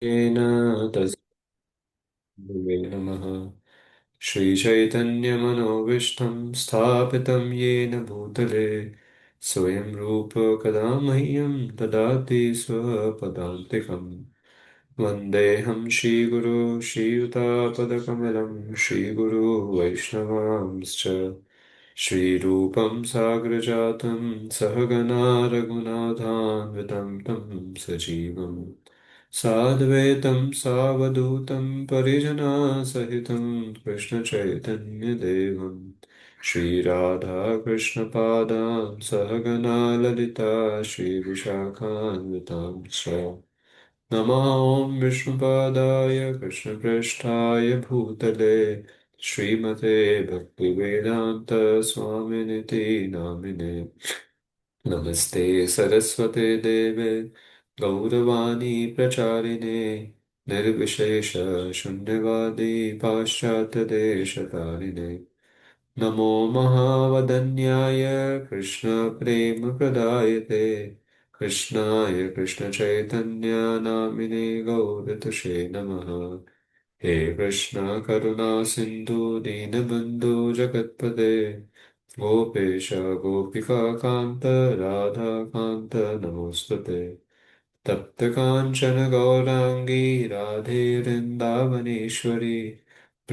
येन तस्मै नमः। श्रीचैतन्यमनोविष्टं स्थापितं येन भूतले स्वयं रूप कदा मह्यं ददाति स्वपदान्तिकम्। वन्देऽहं श्रीगुरो श्रीयुतापदकमलं श्रीगुरो वैष्णवांश्च श्रीरूपं साग्रजातं सहगना रघुनाथान्वितं तं सजीवम् साद्वैतं सावधूतं परिजनासहितं कृष्णचैतन्यदेवं श्रीराधाकृष्णपादान् सहगना ललिता श्रीविशाखान्वितांश्च नमः ॐ विष्णुपादाय कृष्णप्रेष्ठाय भूतले श्रीमते भक्तिवेदान्त स्वामिनिति नामिने नमस्ते सरस्वते देवे गौरवाणी प्रचारिणे निर्विशेष शून्यवादी पाश्चात्यदेशतारिणे नमो महावदन्याय कृष्णप्रेमप्रदायते कृष्णाय कृष्णचैतन्य नामिने गौरतुषे नमः हे कृष्ण करुणा सिन्धु दीनबन्धु जगत्पते गोपेश गोपिका कान्त राधा कान्त नमोऽस्तुते तप्त काञ्चन गौराङ्गी राधे वृन्दावनेश्वरी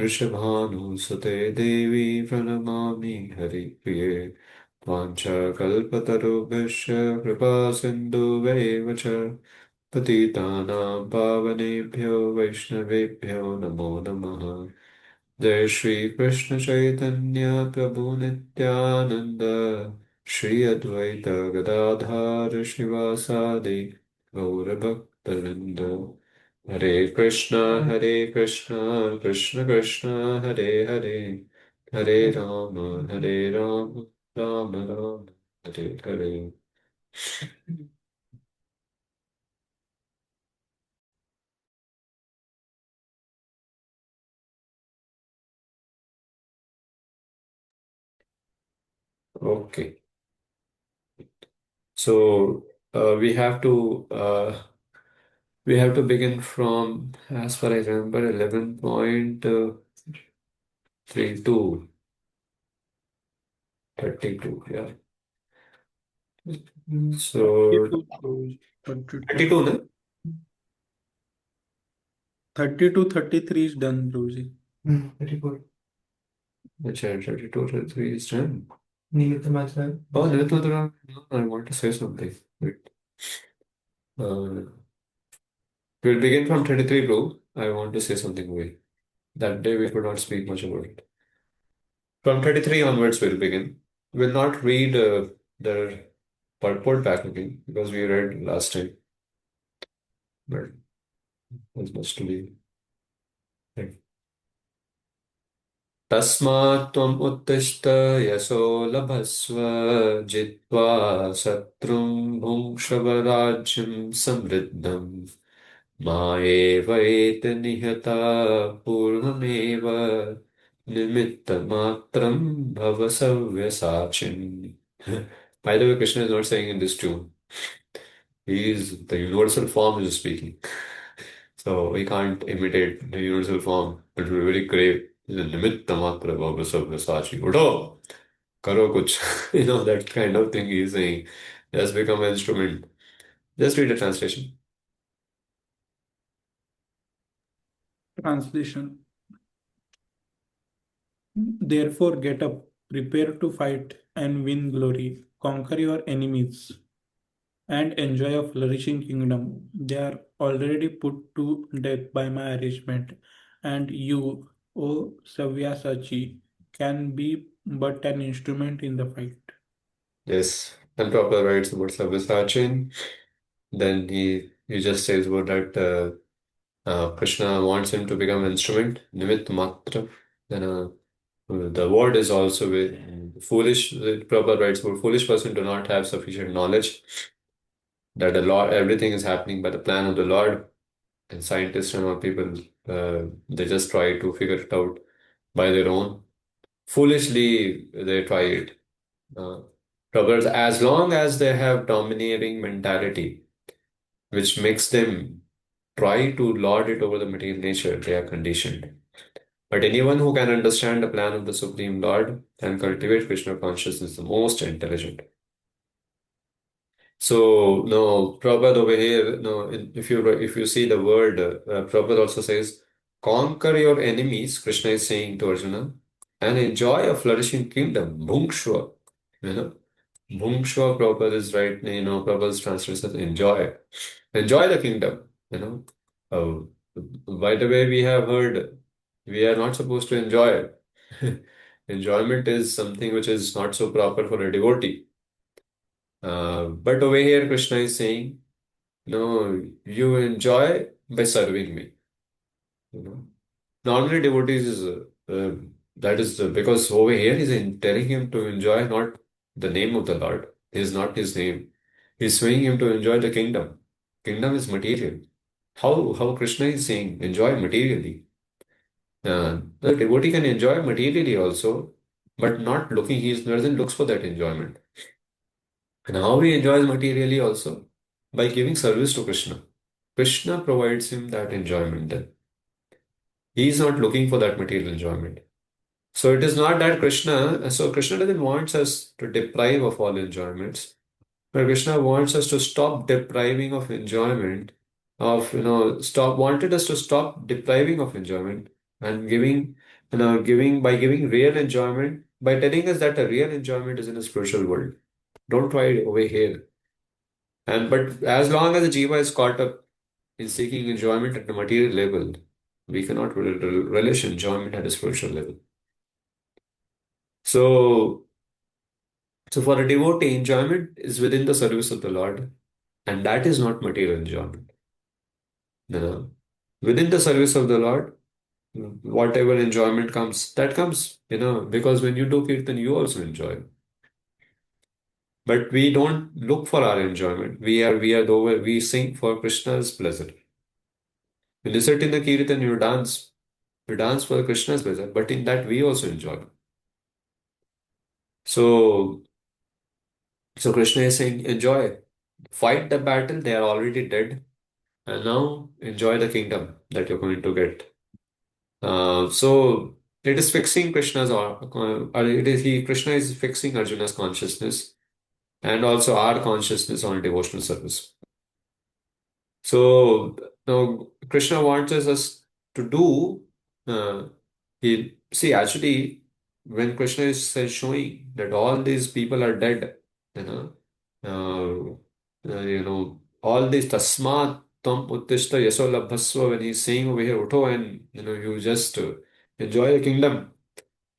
वृषभानुसुते देवी प्रणमामि हरिप्रिये वाञ्छाकल्पतरुभ्यश्च कृपा सिन्धुभ्येव च पतितानां पावनेभ्यो वैष्णवेभ्यो नमो नमः। जय श्री कृष्ण चैतन्य प्रभु नित्यानंद श्री अद्वैत गदाधर शिवासादि गौरभक्तवृंद हरे Krishna Krishna Krishna Hare Hare Hare Ram Ram Ram Hare Hare. Okay, so we have to begin from, as far as I remember, 11.32, 32, yeah. So 32, 32, 32, no? 32, 33 is done, Rosie. 34. अच्छा, 32, 33 is done. Niyat Matra. Oh, Niyat Matra. No, I want to say something. Wait. Uh, we'll begin from 33, bro. I want to say something way. That day we could not speak much about it. From 33 onwards, we'll begin. We'll not read the purport back again because we read last time, but there's much to be read. तस्मात् त्वम् उत्तिष्ठ यशो लभस्व जित्वा शत्रुं भुङ्क्ष्व राज्यं समृद्धम् मायेवैति निहता पूर्वमेव निमित्तमात्रं भव सव्यसाचिन्. By the way, Krishna is not saying in this tune. He is the universal form is speaking. So we can't imitate the universal form. It will be very grave. Nimitta matra bhava sabyasachi. Uto! Karo kuch. That kind of thing he is saying. Just become an instrument. Just read the translation. Translation. Therefore, get up, prepare to fight and win glory, conquer your enemies, and enjoy a flourishing kingdom. They are already put to death by my arrangement, and you, O Savyasachi, can be but an instrument in the fight. Yes. And Prabhupada writes about Sabyasachi. Then he just says about that Krishna wants him to become an instrument. Nimitta matra. Then the word is also foolish. Prabhupada writes about foolish person do not have sufficient knowledge that the Lord, everything is happening by the plan of the Lord. And scientists and all people, they just try to figure it out by their own. Foolishly, they try it. Uh, Proverbs, as long as they have domineering mentality, which makes them try to lord it over the material nature, they are conditioned. But anyone who can understand the plan of the Supreme Lord and cultivate Krishna consciousness is the most intelligent. So no, Prabhupada over here, no, if you see the word, Prabhupada also says, conquer your enemies, Krishna is saying to Arjuna, and enjoy a flourishing kingdom. Bhungshva. You know, Bhungshva, Prabhupada is right, Prabhupada's translation says enjoy. Enjoy the kingdom, Uh, by the way, we have heard we are not supposed to enjoy. Enjoyment is something which is not so proper for a devotee. But over here, Krishna is saying, no, you enjoy by serving me. You know, normally devotees is that is because over here he's telling him to enjoy not the name of the Lord. It is not his name. He's saying him to enjoy the kingdom. Kingdom is material. How Krishna is saying enjoy materially. The devotee can enjoy materially also, but not looking. He doesn't looks for that enjoyment. And how he enjoys materially also by giving service to Krishna. Krishna provides him that enjoyment. Then he is not looking for that material enjoyment. So it is not that Krishna doesn't want us to deprive of all enjoyments, but Krishna wants us to stop depriving of enjoyment, wanted us to stop depriving of enjoyment and by giving real enjoyment, by telling us that the real enjoyment is in the spiritual world. Don't try it over here. But as long as the jiva is caught up in seeking enjoyment at the material level, we cannot relish enjoyment at a spiritual level. So, so for a devotee, enjoyment is within the service of the Lord, and that is not material enjoyment. Within the service of the Lord, whatever enjoyment comes, that comes, because when you do kirtan, you also enjoy. But we don't look for our enjoyment. We sing for Krishna's pleasure. When you sit in the kirtan, you dance for Krishna's pleasure, but in that we also enjoy. So, so Krishna is saying, enjoy, fight the battle. They are already dead, and now enjoy the kingdom that you're going to get. So it is fixing Krishna is fixing Arjuna's consciousness and also our consciousness on devotional service. So now Krishna wants us to do. Uh, he see actually when Krishna is showing that all these people are dead, you know, all these tasmat tam uttishta yaso labhasva, when he's saying over here, Utho, and you just enjoy the kingdom.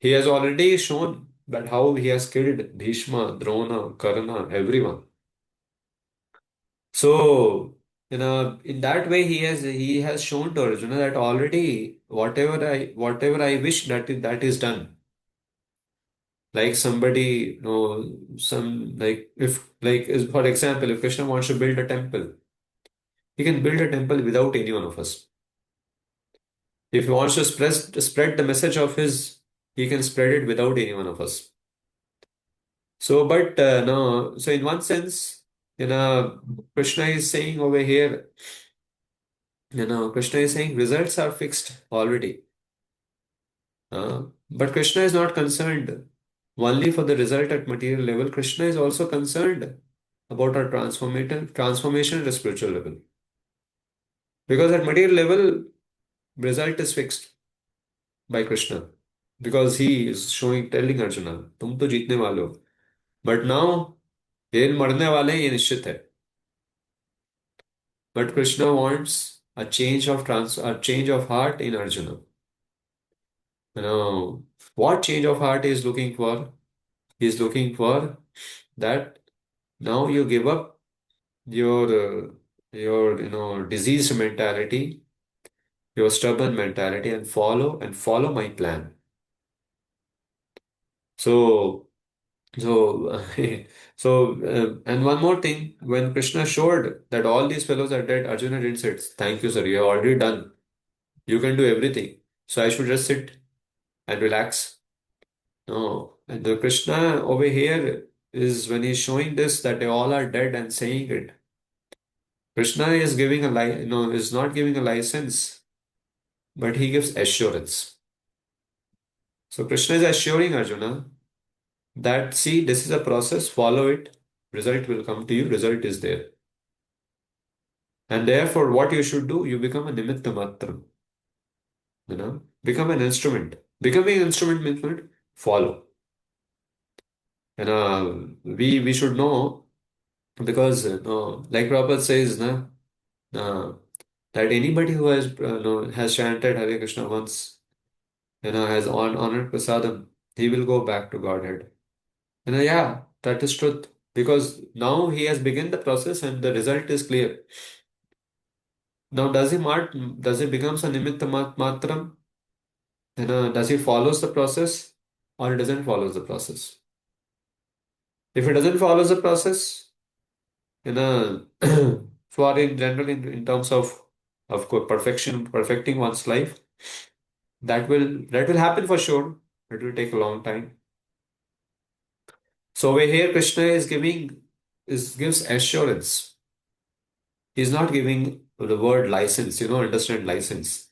He has already shown that how he has killed Bhishma, Drona, Karna, everyone. So, in that way, he has shown to Arjuna that already whatever I wish that is done. Like somebody, some like if like for example, if Krishna wants to build a temple, he can build a temple without any one of us. If he wants to spread the message of his, he can spread it without any one of us. So, but no, so in one sense, Krishna is saying over here, Krishna is saying results are fixed already. But Krishna is not concerned only for the result at material level. Krishna is also concerned about our transformation at a spiritual level. Because at material level, result is fixed by Krishna. Because he is telling Arjuna, तुम तो जीतने वाले हो. But now, ये मरने वाले हैं, ये निश्चित है. But Krishna wants a change of heart in Arjuna. What change of heart he is looking for? He is looking for that now you give up your diseased mentality, your stubborn mentality, and follow my plan. So so and one more thing, when Krishna showed that all these fellows are dead, Arjuna didn't say, "Thank you, sir. You have already done. You can do everything. So I should just sit and relax." No, and the Krishna over here is when he's showing this that they all are dead and saying it. Krishna is giving a is not giving a license, but he gives assurance. So Krishna is assuring Arjuna that, see, this is a process, follow it, result will come to you, result is there. And therefore, what you should do, you become a nimitta matram, become an instrument. Becoming an instrument means what? Follow. And we should know because like Prabhupada says, uh, that anybody who has chanted Hare Krishna once, has honored prasadam, he will go back to Godhead. Yeah, that is truth. Because now he has begun the process and the result is clear. Now, does he becomes a nimitta matram? Does he follows the process or he doesn't follows the process? If he doesn't follows the process, you know, for in general, in terms of course, perfecting one's life, that will happen for sure. It will take a long time. So over here, Krishna is gives assurance. He's not giving the word license, understand license.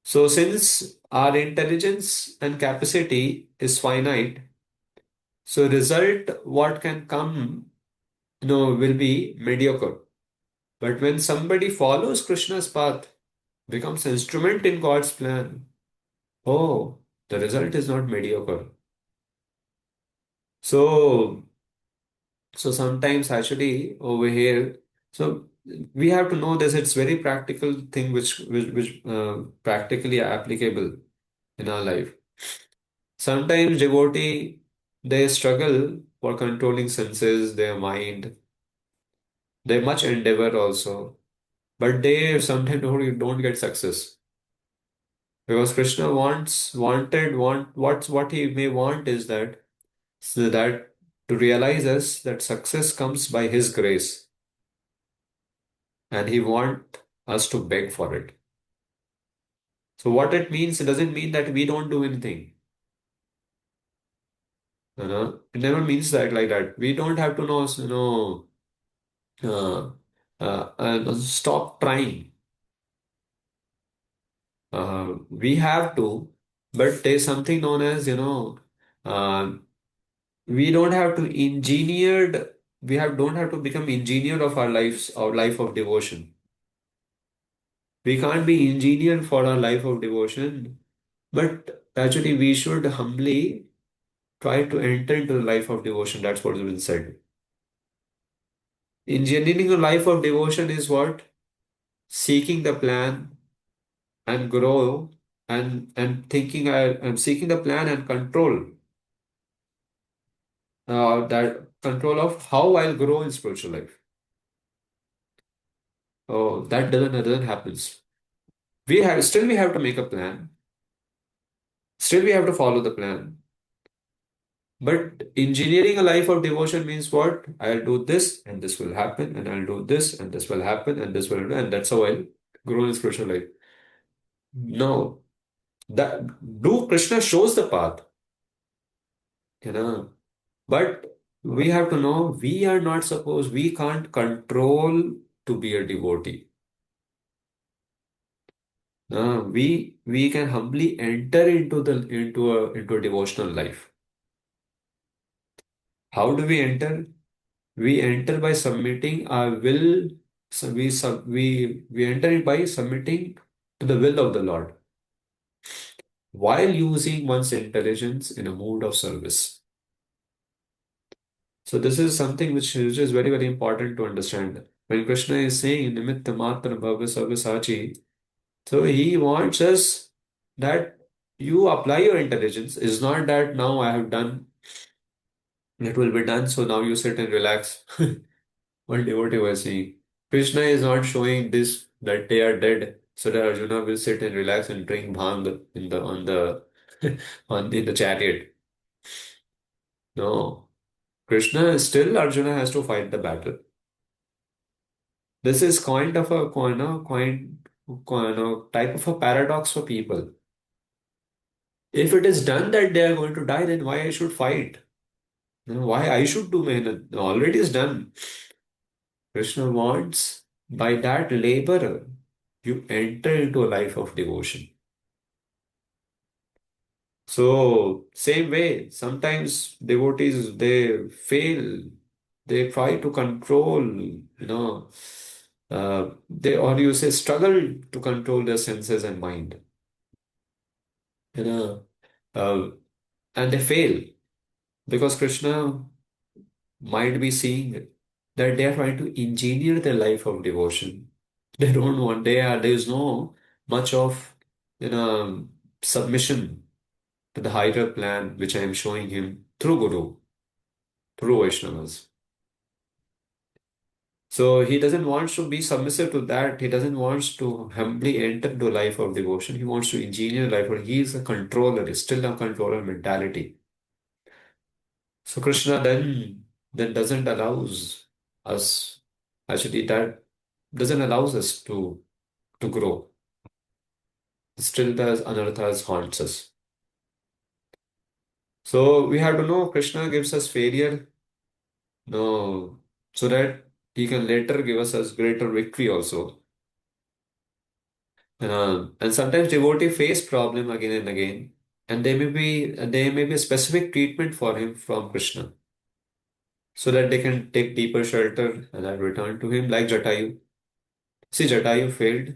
So since our intelligence and capacity is finite, so result what can come, will be mediocre. But when somebody follows Krishna's path, becomes instrument in God's plan, oh, the result is not mediocre. So, so sometimes actually over here, so we have to know this. It's very practical thing which practically applicable in our life. Sometimes devotee they struggle for controlling senses, their mind. They much endeavor also, but they sometimes don't get success because Krishna what he may want is that so that to realize us that success comes by his grace and he want us to beg for it. So what it means, it doesn't mean that we don't do anything. It never means that like that. We don't have to uh, stop trying. We have to, but there's something known as, uh, we don't have to engineered, don't have to become engineer of our life of devotion. We can't be engineered for our life of devotion, but actually we should humbly try to enter into the life of devotion. That's what has been said. Engineering a life of devotion is what? Seeking the plan and grow and thinking and seeking the plan and control that control of how I'll grow in spiritual life. Oh, that doesn't happens. We have to make a plan. Still we have to follow the plan. But engineering a life of devotion means what? I'll do this and this will happen, and I'll do this and this will happen, and this will, and that's how I'll grow in spiritual life. No, that do Krishna shows the path, you know. But we have to know we can't control to be a devotee. We can humbly enter into a devotional life. How do we enter? We enter by submitting our will. So we enter it by submitting to the will of the Lord while using one's intelligence in a mood of service. So this is something which is very, very important to understand. When Krishna is saying Nimitta Matra Bhava Sarvasachi, so he wants us that you apply your intelligence. It's not that now I have done, it will be done, so now you sit and relax. One devotee was saying, Krishna is not showing this that they are dead, so that Arjuna will sit and relax and drink bhang in the on the in the chariot. No, Krishna still Arjuna has to fight the battle. This is kind of a type of a paradox for people. If it is done that they are going to die, then why I should fight? Why I should do mehnat? Already is done. Krishna wants by that labor you enter into a life of devotion. So, same way, sometimes devotees they fail, they try to control, they or you say struggle to control their senses and mind, you know, uh, and they fail because Krishna might be seeing that they are trying to engineer their life of devotion. They don't want, there is no much of, you know, submission to the higher plan which I am showing him through Guru, through Vaishnavas. So he doesn't want to be submissive to that. He doesn't want to humbly enter into a life of devotion. He wants to engineer life, but he is a controller, he's still a controller mentality. So Krishna then doesn't allows us, actually that doesn't allows us to grow. Still does anarthas haunts us. So we have to know Krishna gives us failure, no, so that he can later give us greater victory also. And sometimes devotee face problem again and again, and there may be a specific treatment for him from Krishna, so that they can take deeper shelter and then return to him, like Jatayu. See, Jatayu failed,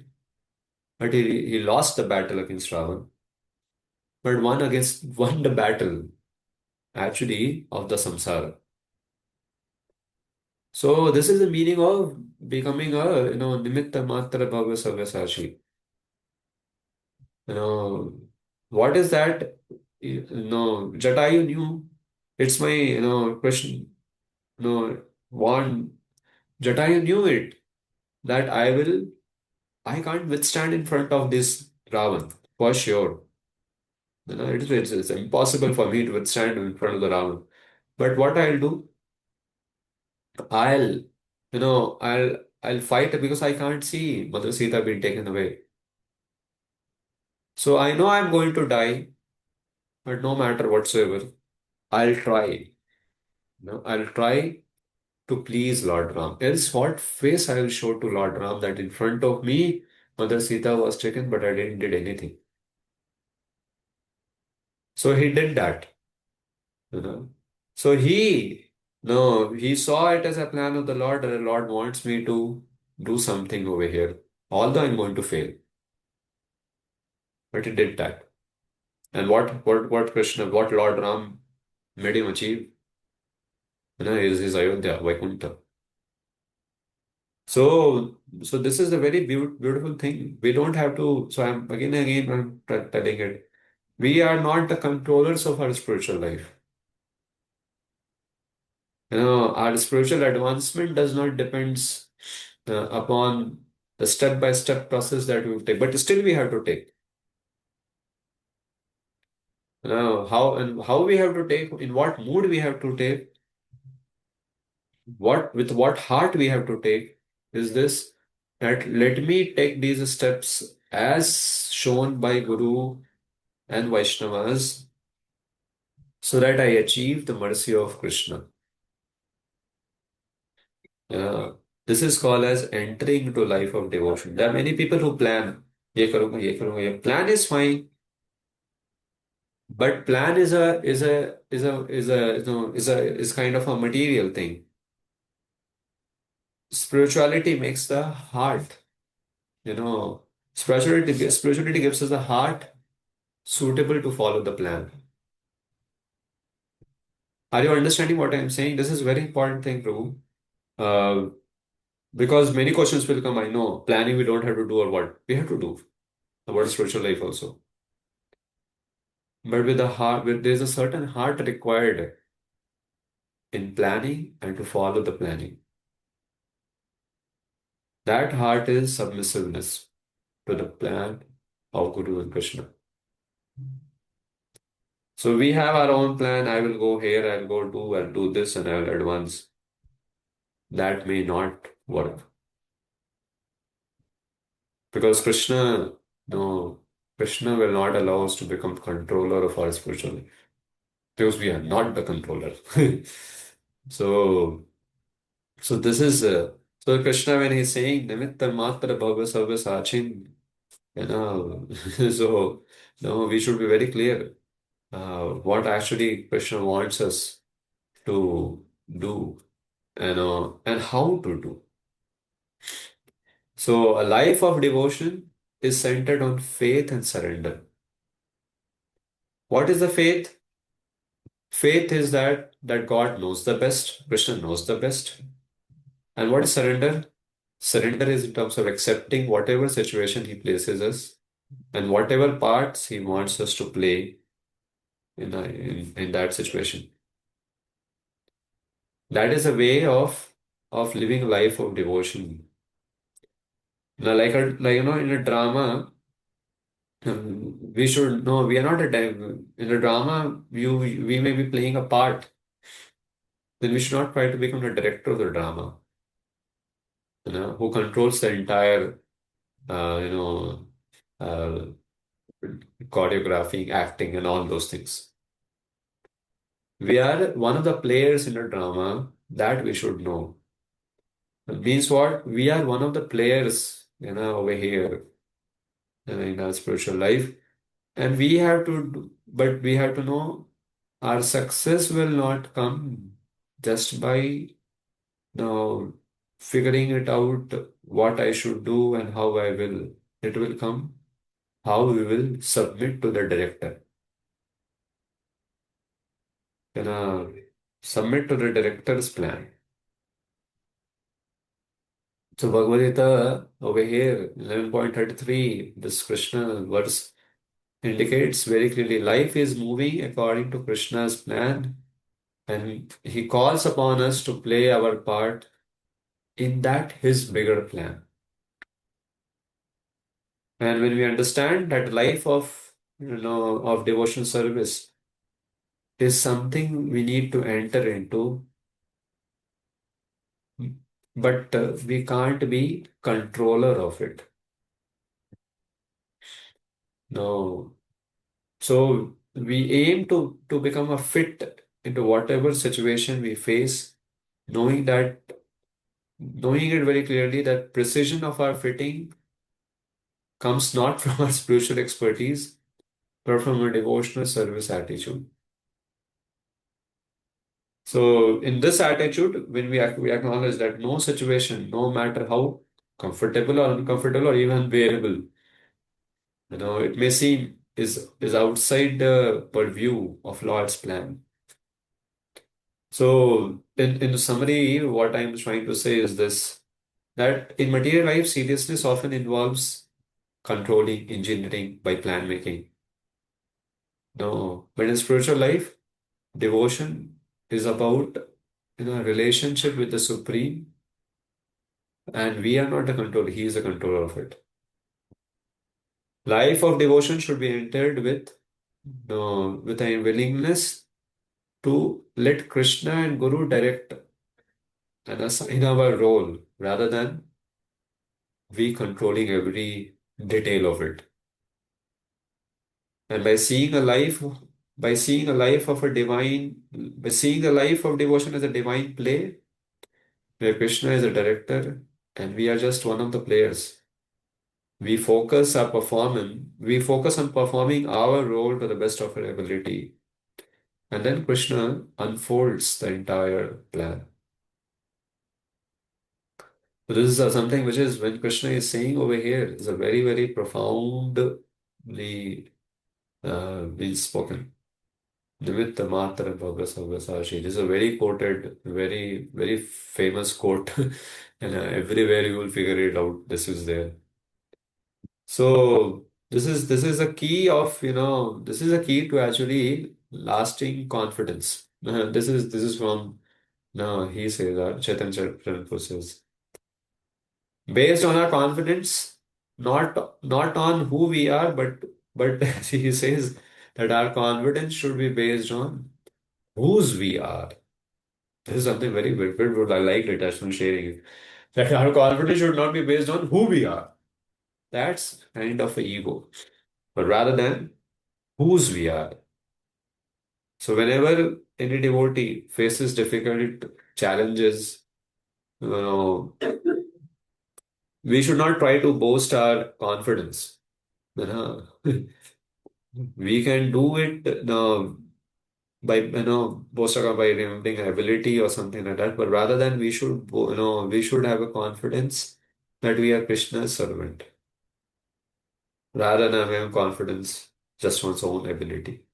but he lost the battle against Ravan, but won the battle actually of the samsara. So this is the meaning of becoming a nimitta matra bhava sarvasachi. You know what is that? Jatayu knew it's my question. No, one Jatayu knew it that I can't withstand in front of this Ravan for sure. It's impossible for me to withstand in front of the Ravan. But what I'll do, I'll I'll fight because I can't see Mother Sita being taken away. So I know I'm going to die, but no matter whatsoever, I'll try. I'll try to please Lord Ram. Else, what face I will show to Lord Ram that in front of me, Mother Sita was taken, but I didn't did anything. So he did that. You know. So he saw it as a plan of the Lord, that the Lord wants me to do something over here, although I'm going to fail. But he did that. And what Lord Ram made him achieve, is his Ayodhya, Vaikuntha. So this is a very beautiful thing. We don't have to. So I'm again and again I'm telling it. We are not the controllers of our spiritual life. Our spiritual advancement does not depends upon the step-by-step process that we take, but still we have to take. How we have to take, in what mood we have to take, with what heart we have to take, is this that let me take these steps as shown by Guru and Vaishnavas so that I achieve the mercy of Krishna. Uh, this is called as entering into life of devotion. There are many people who plan, ये करूँगा, ये करूँगा, ये plan is fine, but plan is kind of a material thing. Spirituality makes the heart, you know, spirituality gives us a heart suitable to follow the plan. Are you understanding what I'm saying? This is very important thing, Prabhu. Uh, because many questions will come. I know planning we don't have to do, or what we have to do about spiritual life also. But with the heart, there's a certain heart required in planning and to follow the planning. That heart is submissiveness to the plan of Guru and Krishna. So we have our own plan. I will go here, I'll do this, and I'll advance. That may not work. Because no, Krishna will not allow us to become controller of our spiritual life. Because we are not the controller. So, so this is So Krishna, when he's saying Nimitta Matra Bhava Sarva Sachin, you know, so no, we should be very clear what actually Krishna wants us to do, and how to do. So a life of devotion is centered on faith and surrender. What is the faith? Faith is that God knows the best, Krishna knows the best. And what is surrender? Surrender is in terms of accepting whatever situation he places us and whatever parts he wants us to play in that situation. That is a way of living a life of devotion. Now, in a drama, we should know we are not in a drama. We may be playing a part. Then we should not try to become the director of the drama. Who controls the entire uh, you know uh, choreographing, acting, and all those things. We are one of the players in a drama that we should know. It means what? We are one of the players, over here, in our spiritual life, and but we have to know our success will not come just by figuring it out what I should do and how I will. It will come how we will submit to the director. Submit to the director's plan. So Bhagavad Gita over here, 11.33, this Krishna verse indicates very clearly life is moving according to Krishna's plan, and he calls upon us to play our part in that his bigger plan. And when we understand that life of devotional service is something we need to enter into, but we can't be controller of it. No. So we aim to become a fit into whatever situation we face, knowing knowing it very clearly that precision of our fitting comes not from our spiritual expertise, but from a devotional service attitude. So in this attitude, when we acknowledge that no situation, no matter how comfortable or uncomfortable or even bearable, it may seem is outside the purview of Lord's plan. So, in summary, what I'm trying to say is this, that in material life, seriousness often involves controlling, engineering by plan making. No, but in spiritual life, devotion is about relationship with the Supreme, and we are not the controller, He is the controller of it. Life of devotion should be entered with no, with a willingness to let Krishna and Guru direct and assign our role rather than we controlling every detail of it. And by seeing a life of a divine, by seeing the life of devotion as a divine play, where Krishna is a director and we are just one of the players, we focus on performing our role to the best of our ability. And then Krishna unfolds the entire plan. So this is something which is when Krishna is saying over here is a very, very profoundly being spoken. Nimitta Matra Bhava Sarvasachi. This is a very quoted, very, very famous quote. And everywhere you will figure it out. This is there. So this is a key this is a key to actually lasting confidence. This is from no, he says Chaitanya Charitamrita says. Based on our confidence, not on who we are, but he says that our confidence should be based on whose we are. This is something very beautiful. I liked it as from sharing it. That our confidence should not be based on who we are. That's kind of a ego. But rather than whose we are. So whenever any devotee faces difficult challenges, you know, we should not try to boast our confidence. You know, we can do it by boast by remembering ability or something like that. But rather than we should we should have a confidence that we are Krishna's servant, rather than having confidence just one's own ability.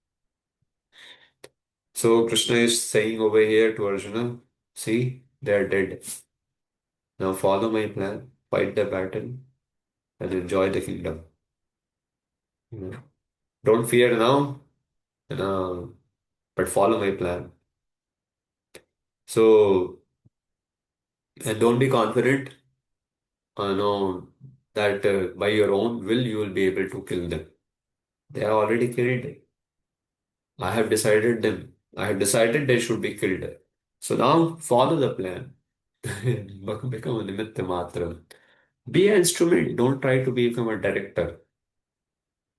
So Krishna is saying over here to Arjuna, see, they are dead. Now follow my plan, fight the battle, and enjoy the kingdom. You know, don't fear now, you know, but follow my plan. So, and don't be confident, know that by your own will you will be able to kill them. They are already killed. I have decided them. I have decided they should be killed. So now follow the plan. Become a nimitta matra. Be an instrument. Don't try to become a director.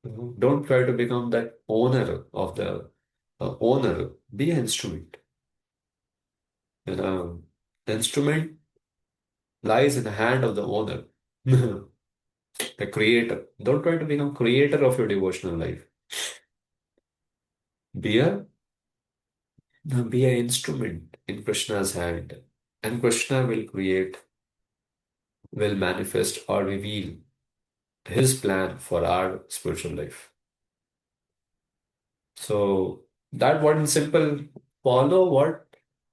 Don't try to become that owner of the owner. Be an instrument. The instrument lies in the hand of the owner, the creator. Don't try to become creator of your devotional life. Be a be an instrument in Krishna's hand, and Krishna will create, will manifest or reveal his plan for our spiritual life. So that one simple follow what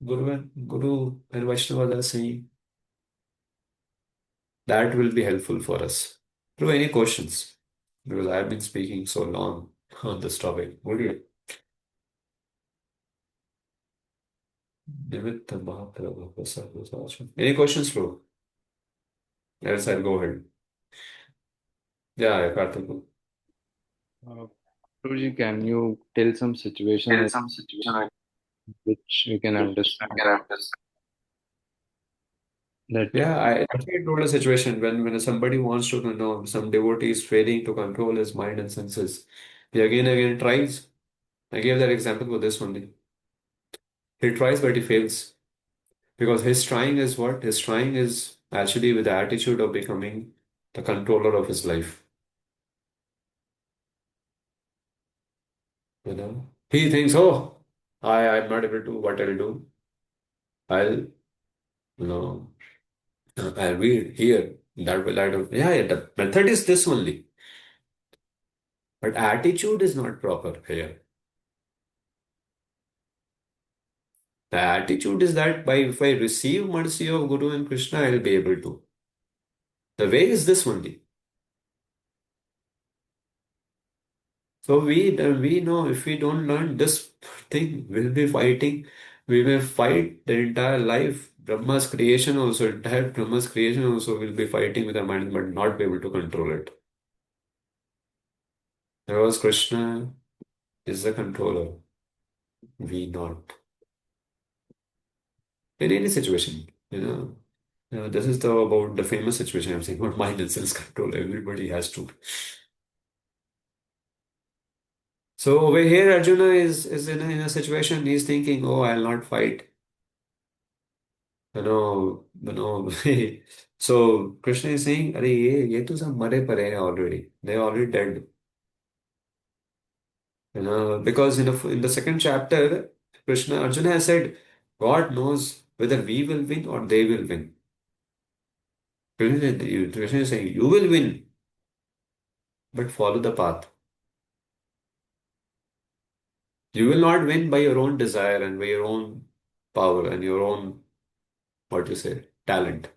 Guru and Vaishnavas are saying. That will be helpful for us. Through any questions, because I've been speaking so long on this topic. Would you? Nimitta Mahaprabhu Prasad was awesome. Any questions, bro? Else I'll go ahead. Yeah, Karthik. Uh, Guruji, can you tell some situation There in is some situation which we can which I understand can understand. that? Yeah, I actually told a situation when somebody wants to know some devotee is failing to control his mind and senses. He again tries. I gave that example for this only. He tries, but he fails. Because his trying is what? His trying is actually with the attitude of becoming the controller of his life. You know? He thinks, oh, I'm not able to, what I'll do? I'll, you know, I'll read here. That will I do. Yeah, the method is this only. But attitude is not proper here. The attitude is that by if I receive mercy of Guru and Krishna, I'll be able to. The way is this only. So we know if we don't learn this thing, we'll be fighting. We may fight the entire life. Brahma's creation also, entire Brahma's creation also will be fighting with our mind, but not be able to control it. Because Krishna is the controller, we not. In any situation, this is the about the famous situation I'm saying about mind and sense control. Everybody has to. So over here, Arjuna is in a situation. He's thinking, "Oh, I'll not fight." So Krishna is saying, "अरे ये तो सब मरे पड़े हैं already. They're already dead." Because in the second chapter, Krishna Arjuna has said, "God knows whether we will win or they will win." Krishna is saying, "You will win, but follow the path. You will not win by your own desire and by your own power and your own what you say talent.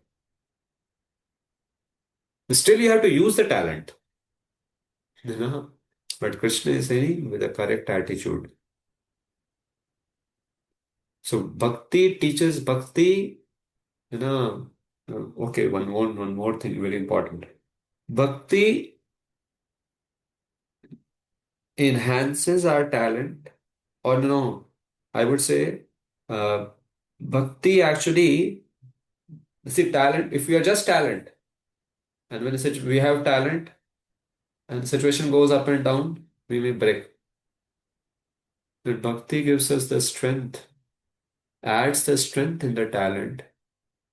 Still, you have to use the talent." You know, but Krishna is saying with a correct attitude. So bhakti teaches bhakti, you know. Okay, one more thing, very important. Bhakti enhances our talent, or no, I would say, uh, bhakti actually, see, talent. If we are just talent, and we have talent, and the situation goes up and down, we may break. But bhakti gives us the strength, adds the strength in the talent,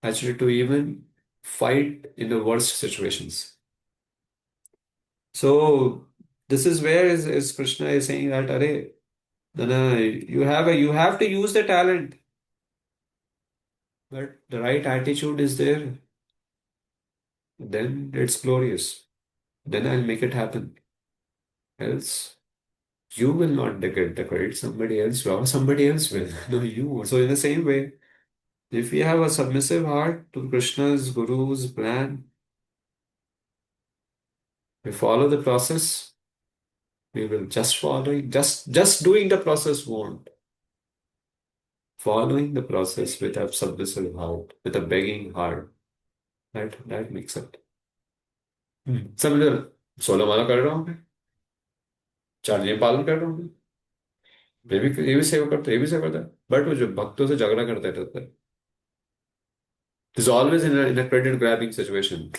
actually to even fight in the worst situations. So this is where is Krishna is saying that, Arey, Nana, you have to use the talent, but the right attitude is there, then it's glorious. Then I'll make it happen. Else, you will not get the credit. Somebody else will, or somebody else will. No, you. So in the same way, if we have a submissive heart to Krishna's, Guru's plan, we follow the process. We will just following, just doing the process won't. Following the process with a submissive heart, with a begging heart, that makes it. समझ 16 माला कर रहा हूँ मैं, 4 नियम पालन कर रहा हूँ मैं, ये भी सेवा करता है, ये भी सेवा करता है, बट वो जो भक्तों से झगड़ा करते रहता है, is always in a credit grabbing situation,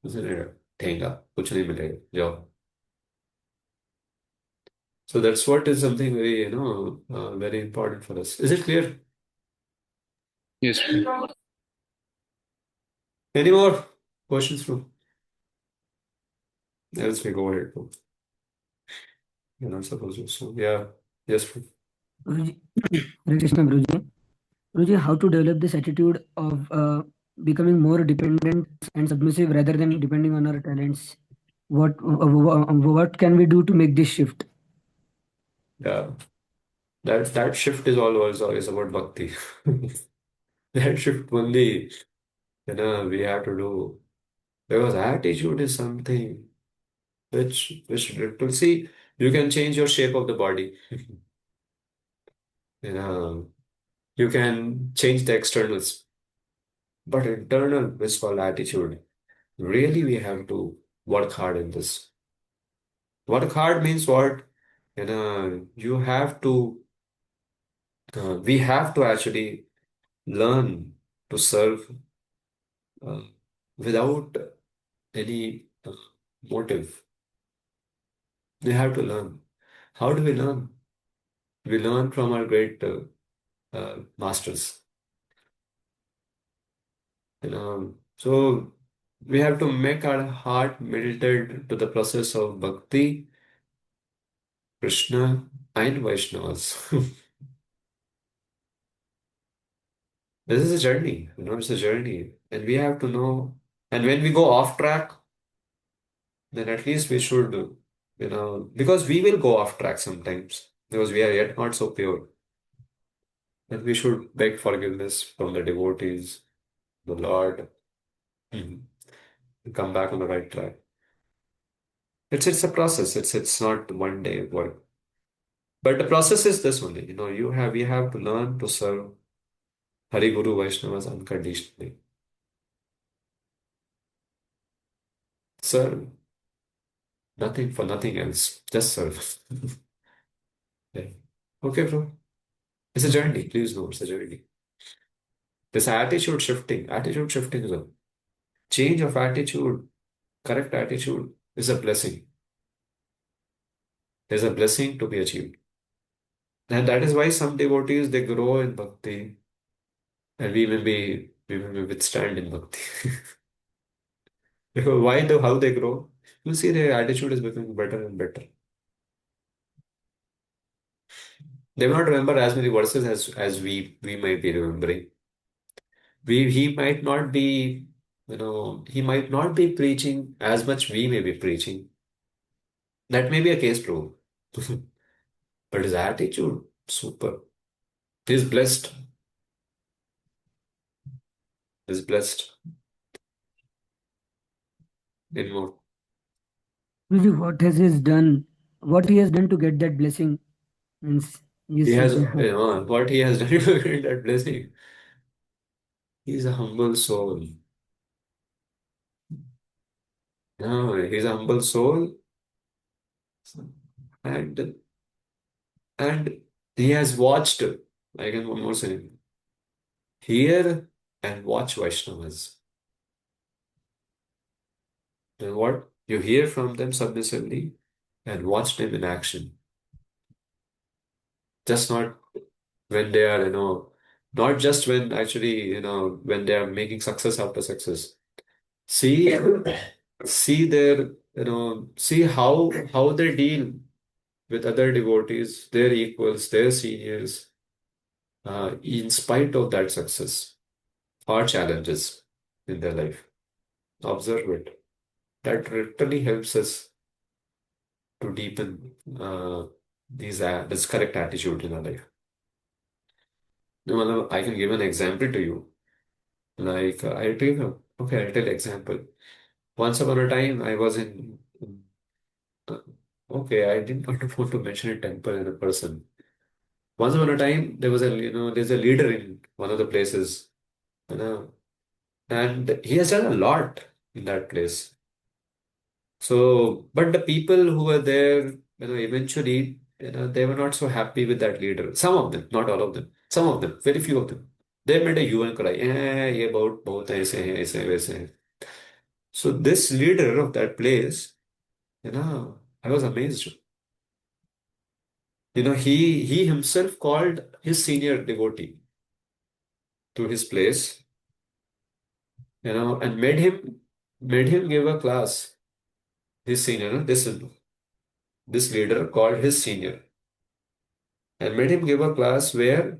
उसे ठेंगा कुछ नहीं मिलेगा जाओ. So that's what is something very, very important for us. Is it clear? Yes. Any more questions from? Else we go ahead. You're not supposed to. So yeah, yes. Guruji, Hare Krishna, Guruji. Guruji, how to develop this attitude of becoming more dependent and submissive rather than depending on our talents? What can we do to make this shift? Yeah, that shift is always about bhakti. That shift only, we have to do, because attitude is something which to see, you can change your shape of the body. You can change the externals, but internal is called attitude. Really, we have to work hard in this. Work hard means what? You have to, we have to actually learn to serve uh, without any motive. We have to learn. How do we learn? We learn from our great masters. So we have to make our heart melted to the process of bhakti, Krishna, and Vaishnavas. This is a journey, it's a journey, and we have to know. And when we go off track, then at least we should, because we will go off track sometimes, because we are yet not so pure. And we should beg forgiveness from the devotees, the Lord, and come back on the right track. It's a process. It's not one day work. But the process is this only. We have to learn to serve Hari Guru Vaishnavas unconditionally. Serve. Nothing for nothing else. Just serve. Yeah. Okay, bro. It's a journey. Please know it's a journey. This attitude shifting is a change of attitude, correct attitude is a blessing. There's a blessing to be achieved. And that is why some devotees they grow in bhakti and we may withstand in bhakti. Because how they grow? You see their attitude is becoming better and better. They will not remember as many verses as we might be remembering. He might not be, he might not be preaching as much we may be preaching. That may be a case, bro. But his attitude, super. He's blessed. He's blessed. In more. Guruji, what he has done to get that blessing? Means He has, what he has done to get that blessing. He's a humble soul. No, he's a humble soul, and and he has watched. I can one more say, hear and watch Vaishnavas. And what you hear from them submissively and watch them in action. Just not when they are, not just when actually, when they are making success after success. See, see their, see how they deal with other devotees, their equals, their seniors, in spite of that success or challenges in their life. Observe it. That literally helps us to deepen this correct attitude in our life. I can give an example to you. Like I'll tell example. Once upon a time, I was in. uh, Okay, I didn't want to mention a temple and a person. Once upon a time, there's a leader in one of the places, you know, and he has done a lot in that place. So, but the people who were there, eventually, they were not so happy with that leader. Some of them, not all of them. Some of them, very few of them. They made a hue and cry. ये बहुत ऐसे हैं, ऐसे हैं, वैसे हैं. So this leader of that place, I was amazed. He himself called his senior devotee to his place, and made him give a class. His senior, this leader called his senior and made him give a class where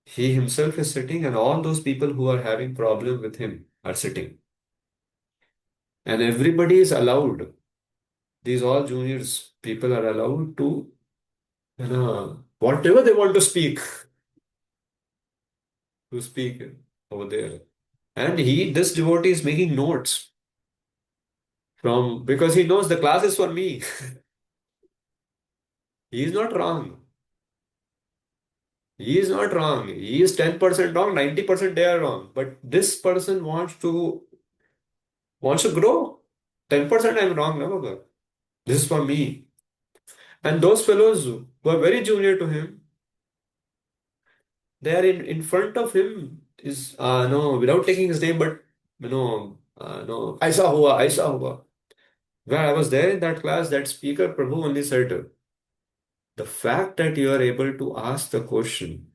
he himself is sitting and all those people who are having problem with him are sitting. And everybody is allowed. These all juniors people are allowed to, whatever they want to speak over there. And this devotee is making notes because he knows the class is for me. He is not wrong. He is not wrong. He is 10% wrong, 90% they are wrong. But this person wants to grow. 10% I'm wrong, no, Baba. This is for me. And those fellows who are very junior to him, they are in front of him, is no, without taking his name, but no, Aisa hua. When I was there in that class, that speaker Prabhu only said, the fact that you are able to ask the question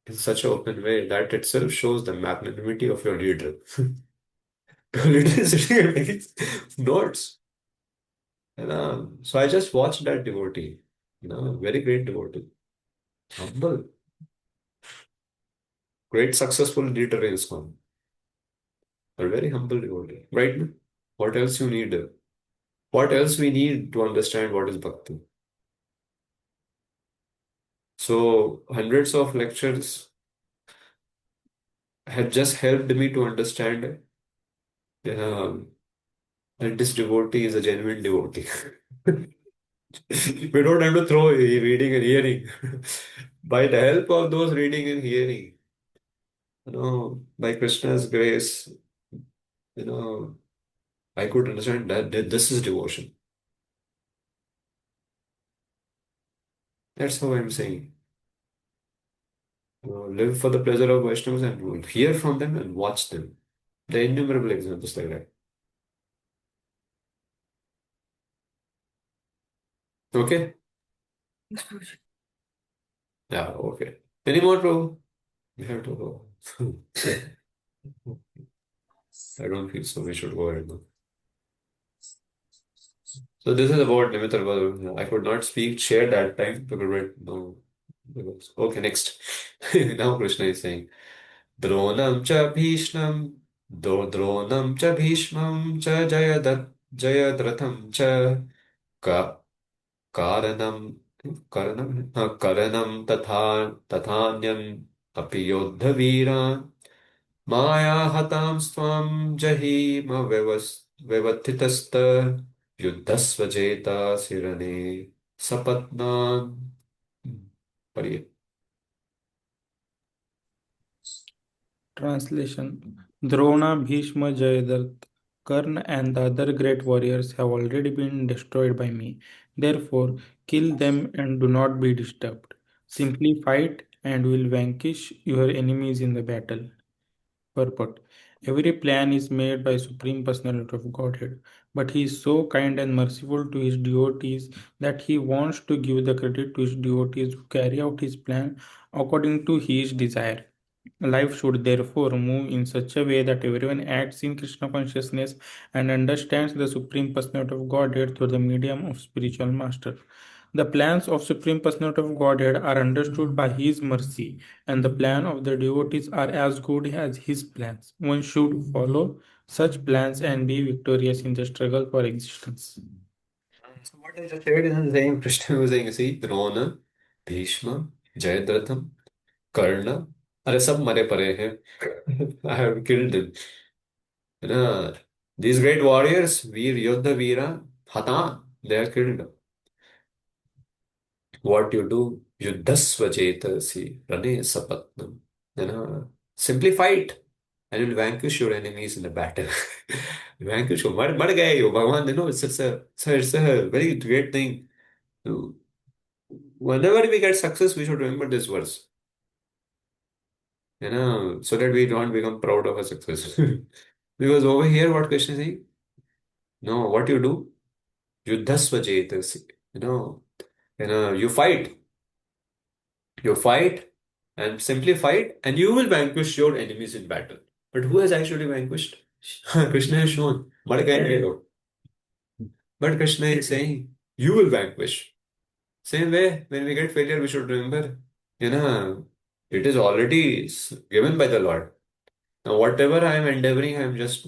in such an open way, that itself shows the magnanimity of your leader. The leader is sitting and making notes. And so I just watched that devotee, very great devotee, humble, great successful leader in ISKCON, a very humble devotee, right? What else you need? What else we need to understand what is bhakti? So hundreds of lectures have just helped me to understand that this devotee is a genuine devotee. We don't have to throw reading and hearing. By the help of those reading and hearing, by Krishna's grace, I could understand that this is devotion. That's how I'm saying. Live for the pleasure of Vaishnavas and hear from them and watch them. The innumerable examples like that. Okay? Yeah, okay. Any more, bro? We have to go. I don't feel so. We should go ahead now. So this is about Nimitar. I could not share that time because no. Okay, next. Now Krishna is saying, Dronam cha Bhishmam, Dronam cha Bhishmam cha Jayadratham cha ka Karanam Karanam Tathanyam Api Yodhaviran Maya Hatam Swam Jahima Vevatitasta Yuddhasvajeta Sirane Sapatnan. पढ़िए. Translation: Drona, Bhishma, Jayadratha, Karna, and the other great warriors have already been destroyed by me. Therefore, kill them and do not be disturbed. Simply fight and will vanquish your enemies in the battle. Purport: Every plan is made by Supreme Personality of Godhead, but He is so kind and merciful to His devotees that He wants to give the credit to His devotees who carry out His plan according to His desire. Life should therefore move in such a way that everyone acts in Krishna consciousness and understands the Supreme Personality of Godhead through the medium of spiritual master. The plans of Supreme Personality of Godhead are understood by His mercy, and the plan of the devotees are as good as His plans. One should follow such plans and be victorious in the struggle for existence. So what I just said is the same. Krishna was saying, see, Drona, Bhishma, Jayadratha, Karna, अरे सब मरे पड़े हैं. I have killed them. है ना? These great warriors, Veer, Yodha, Veera, Hatan, they are killed. What you do, Yuddhasva Jetasi, Rane Sapatnam. You know, simply fight and you'll vanquish your enemies in the battle. Vanquish you. मर गए हो भगवान. You know, it's a very great thing. Whenever we get success, we should remember this verse. You know, so that we don't become proud of our success. Because over here, what Krishna is saying, no, what you do, Yuddhasva Jetasi. You fight, and simply fight, and you will vanquish your enemies in battle. But who has actually vanquished? Krishna has shown. मर गए हो. But Krishna is saying, you will vanquish. Same way, when we get failure, we should remember, it is already given by the Lord. Now, whatever I am endeavoring, I am just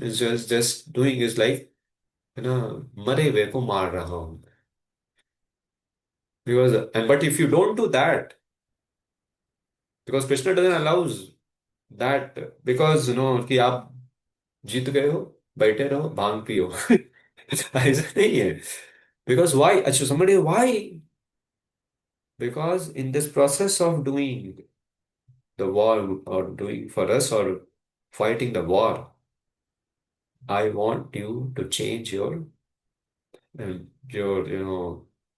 doing is like, मरे हुए को मार रहा हूँ. But if you don't do that, because Krishna doesn't allows that, because कि आप जीत गए हो, बैठे रहो, भांग पियो. ऐसा नहीं है. Because why? अच्छा, somebody, why? Because in this process of doing the war or doing for us or fighting the war, I want you to change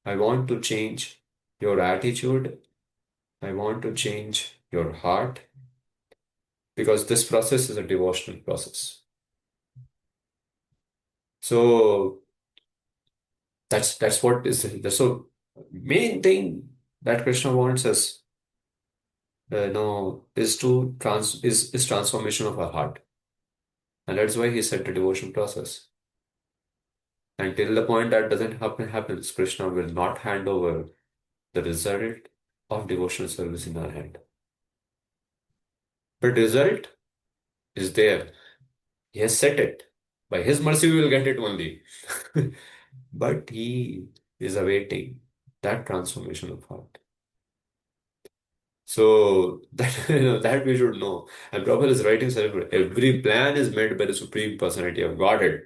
I want to change your attitude. I want to change your heart because this process is a devotional process. So that's what is the so main thing that Krishna wants us is transformation of our heart. And that's why he said the devotion process. Until the point that doesn't happens, Krishna will not hand over the result of devotional service in our hand. But result is there. He has set it. By his mercy, we will get it only. But he is awaiting that transformation of heart. So that that we should know. And Prabhupada is writing every plan is made by the Supreme Personality of Godhead,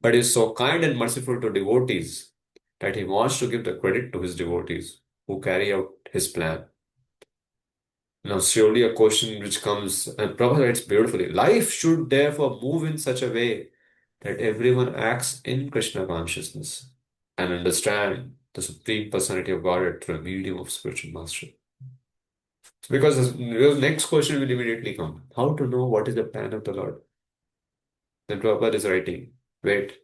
but is so kind and merciful to devotees that he wants to give the credit to his devotees who carry out his plan. Now, surely a question which comes, and Prabhupada writes beautifully, life should therefore move in such a way that everyone acts in Krishna consciousness and understand the Supreme Personality of Godhead through a medium of spiritual mastery. Because the next question will immediately come. How to know what is the plan of the Lord? Then Prabhupada is writing, wait,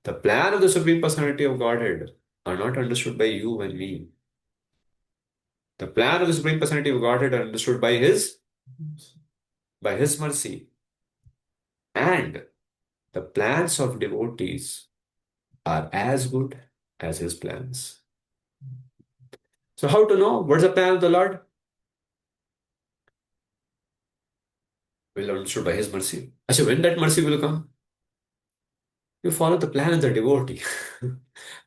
the plan of the Supreme Personality of Godhead are not understood by you and me. The plan of the Supreme Personality of Godhead are understood by His mercy. And the plans of devotees are as good as His plans. So how to know what's the plan of the Lord? Will understood by His mercy. So when that mercy will come? You follow the plan of the devotee.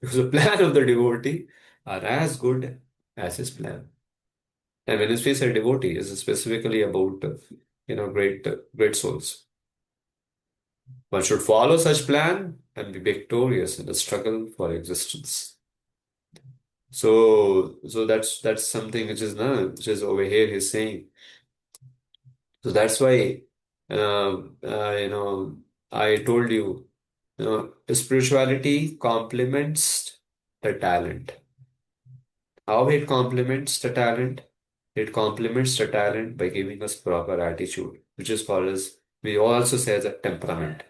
Because the plan of the devotee are as good as his plan. And when we say devotee, is specifically about great souls. One should follow such plan and be victorious in the struggle for existence. So that's something which is over here he's saying. So that's why I told you, spirituality complements the talent. How it complements the talent? It complements the talent by giving us proper attitude, which is called as, we also say as a temperament.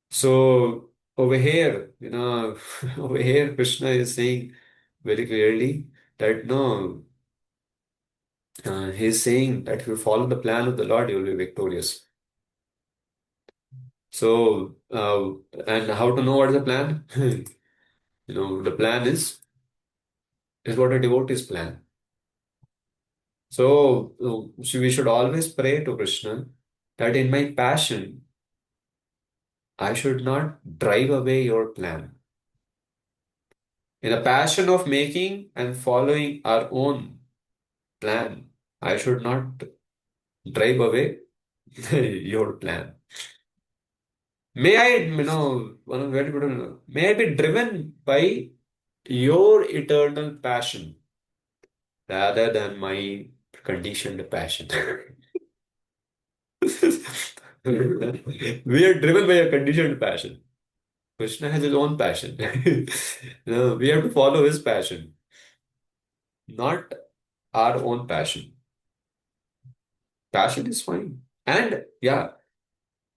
So over here, over here, Krishna is saying very clearly that no, He's saying that if you follow the plan of the Lord, you will be victorious. So, and how to know what is the plan? The plan is what a devotee's plan. So, we should always pray to Krishna that in my passion, I should not drive away your plan. In a passion of making and following our own plan, I should not drive away your plan. May I, one of very good, may I be driven by your eternal passion rather than my conditioned passion. We are driven by a conditioned passion. Krishna has his own passion. No, we have to follow his passion, not our own passion. Passion is fine. And yeah,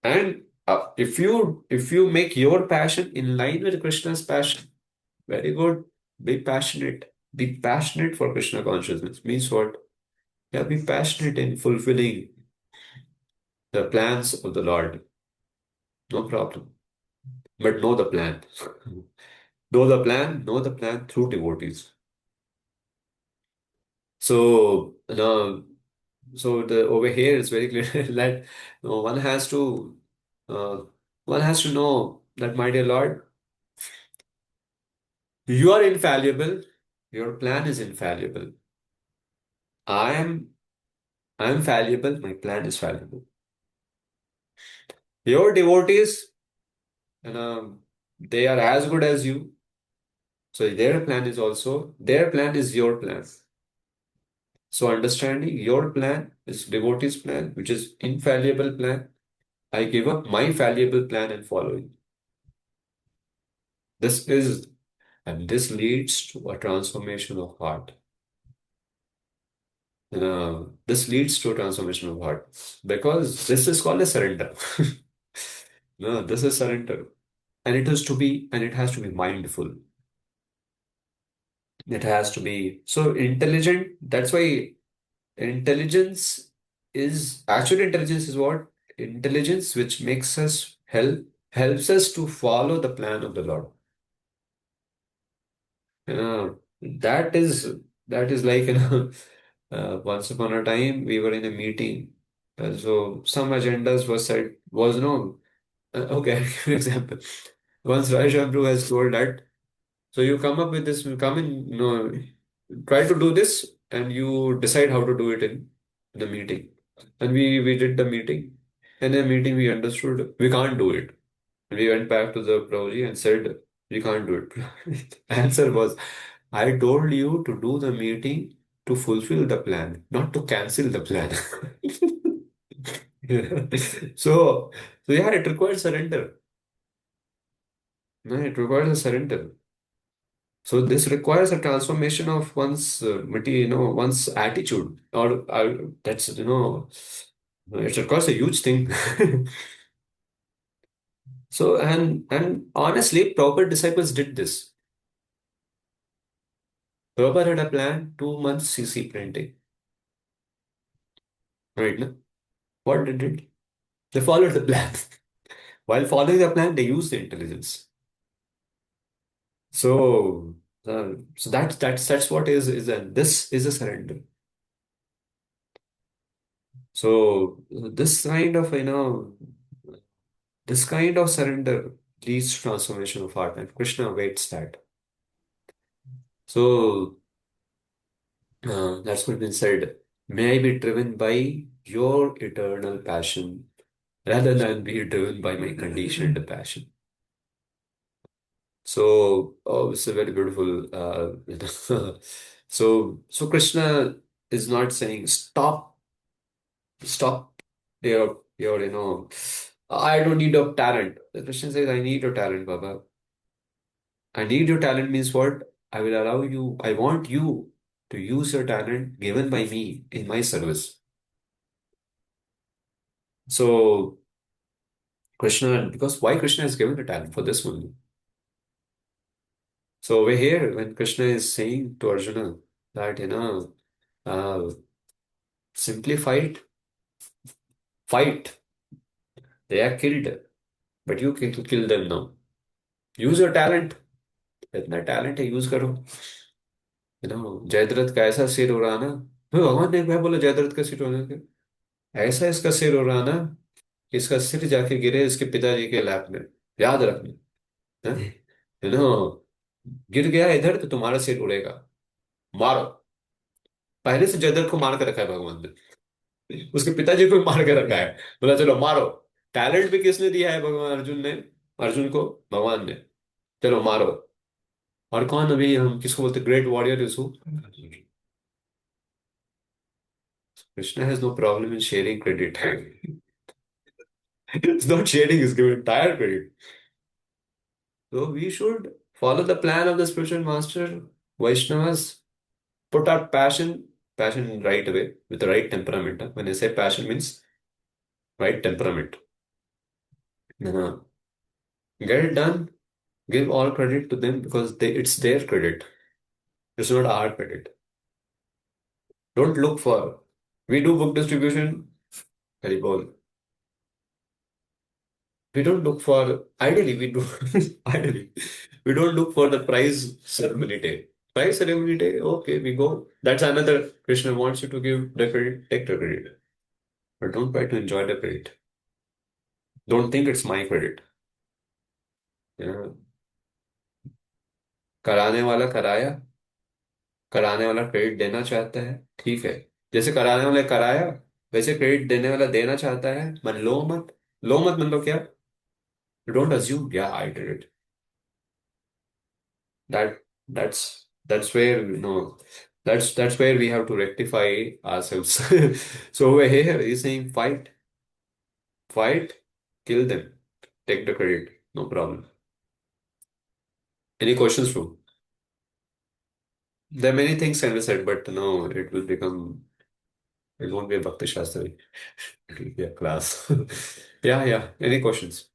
and if you make your passion in line with Krishna's passion, very good. Be passionate. Be passionate for Krishna consciousness. Means what? Yeah, be passionate in fulfilling the plans of the Lord. No problem. But know the plan. Know the plan through devotees. So, the over here it's very clear that one has to uh, one has to know that, my dear Lord, you are infallible. Your plan is infallible. I am I am fallible. My plan is fallible. Your devotees, they are as good as you. So their plan is your plan. So understanding your plan is devotee's plan, which is infallible plan. I give up my fallible plan and following. This is, and this leads to a transformation of heart. This leads to a transformation of heart because this is called a surrender. No, this is surrender, and it has to be mindful. It has to be so intelligent. That's why intelligence intelligence is what? Intelligence which makes us helps us to follow the plan of the Lord. That is like once upon a time we were in a meeting. So some agendas was said was no okay, I'll give you an example. Once Raja has told that, so you come up with this, you come in, try to do this, and you decide how to do it in the meeting. And we did the meeting. In the meeting, we understood we can't do it. And we went back to the Prabhuji and said, we can't do it. Answer was, I told you to do the meeting to fulfill the plan, not to cancel the plan. Yeah. So yeah, it requires surrender. No, it requires a surrender. So this requires a transformation of one's attitude, or that's it requires a huge thing. So and honestly, proper disciples did this. Prabhupada had a plan, 2 months CC printing, right? No? What they did? They followed the plan. While following the plan, they used the intelligence. So that's what is and this is a surrender. So this kind of surrender leads to transformation of heart, and Krishna awaits that. So that's what been said. May I be driven by your eternal passion rather than be driven by my conditioned passion. So, it's a very beautiful. So Krishna is not saying stop your. I don't need your talent. The Krishna says, I need your talent, Baba. I need your talent means what? I will allow you. I want you to use your talent given by me in my service. So Krishna, because why Krishna has given the talent for this only. So over here, when Krishna is saying to Arjuna that, uh, Simply fight. Fight. They are killed, but you kill them now. Use your talent. इतना talent है, use करो. जयद्रथ का ऐसा सिर हो रहा ना, भगवान ने क्या बोला जयद्रथ का सिर होने के, ऐसा इसका सिर हो रहा ना कि इसका सिर जाके गिरे इसके पिताजी के लैप में. याद रखना. यू नो गिर गया इधर तो तुम्हारा सिर उड़ेगा. मारो. पहले से जयद्रथ को मार के रखा है भगवान ने, उसके पिताजी को भी मार के रखा है. बोला चलो मारो. टैलेंट भी किसने दिया है? भगवान अर्जुन ने. अर्जुन को भगवान ने. चलो मारो. और कौन अभी हम किसको बोलते? Great warrior is who? Krishna has no problem in sharing credit. It's not sharing, he's giving entire credit. So we should follow the plan of the spiritual master. Vaishnavas put our passion in right way, with the right temperament. When I say passion means right temperament. Uh, Get it done. Give all credit to them because it's their credit. It's not our credit. Don't look for. We do book distribution. Haribol. We don't look for. Ideally, we do. Ideally, we don't look for the prize ceremony day. Prize ceremony day. Okay, we go. That's another. Krishna wants you to give the credit. Take the credit, but don't try to enjoy the credit. Don't think it's my credit. Yeah. कराने वाला कराया. कराने वाला credit देना चाहता है, ठीक है. जैसे कराने वाला कराया, वैसे क्रेडिट देने वाला देना चाहता है. मन लो मत. लो मत मतलब क्या? डोंट अज्यूम या I did it. That's where that's where we have to rectify ourselves. So over here he's saying fight, kill them, take the credit, no problem. Any questions, bro? There are many things can be said, but no, it won't be a Bhakti Shastra. It will be a class. Yeah. Any questions?